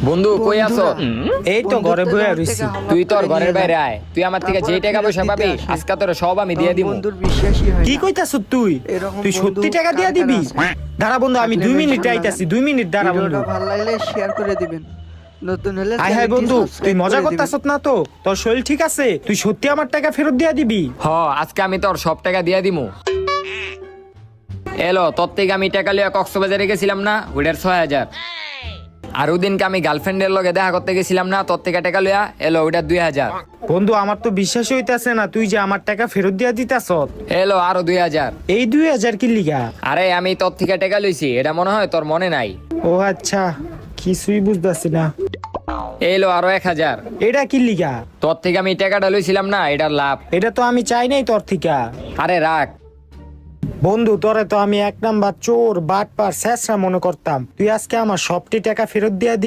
বন্ধু কই আছো? এই তো ঘরে বইয়া রইছি। তুই তোর ঘরের বাইরে আয়, তুই আমার থেকে যেই টাকা পয়সা পাবি আজকে তোর সব আমি দিয়ে দিব। বন্ধুর বিশ্বাসই হয় কি না। কইতাছ তুই? এরকম তুই সত্যি বন্ধু টাকা দিয়া কার দিবি? কার আছে? দাঁড়া বন্ধু, আমি 2 মিনিট আইতাছি, 2 মিনিট দাঁড়া বন্ধু। ভিডিওটা ভালো লাগলে শেয়ার করে দিবেন, নতুন হলে আয় হায় চ্যানেলটি বন্ধু, তুই সাবস্ক্রাইব মজা করে দিবেন। করতাছ না তো? তোর শরীর ঠিক আছে? তুই সত্যি আমার টাকা ফেরত দিয়া দিবি? হ, আজকে আমি তোর সব টাকা দিয়ে দিমু। এলো তোর থেকে আমি টাকা লিয়া কক্সবাজারে গেছিলাম না, ওইটার 6,000। আর ওদিনকে আমি গার্লফ্রেন্ডের লগে দেখা করতে গেছিলাম না, তোর থেকে টাকা লিয়া এলো ওইটার 2,000। বন্ধু আমার তো বিশ্বাসই হইতাছে না তুই যে আমার টাকা ফেরত দিয়া দিতাছ। এলো আরো 2,000। এই 2,000 কি লিগা? আরে আমি তোর থেকে টাকা লইছি, এটা মনে হয় তোর মনে নাই। ও আচ্ছা, কিছুই বুঝতাছি না। এলো আরো 1,000। এটা কি লিগা? তোর থেকে আমি টাকাটা লইছিলাম না, এটার লাভ। এটা তো আমি চাই নাই তোর থেকে। আরে রাখ। বন্ধু তোরে তো আমি 1 নাম্বার চোর বাটপার শেষরা মনে করতাম, তুই আজকে আমার সবটি টাকা ফেরত দিয়া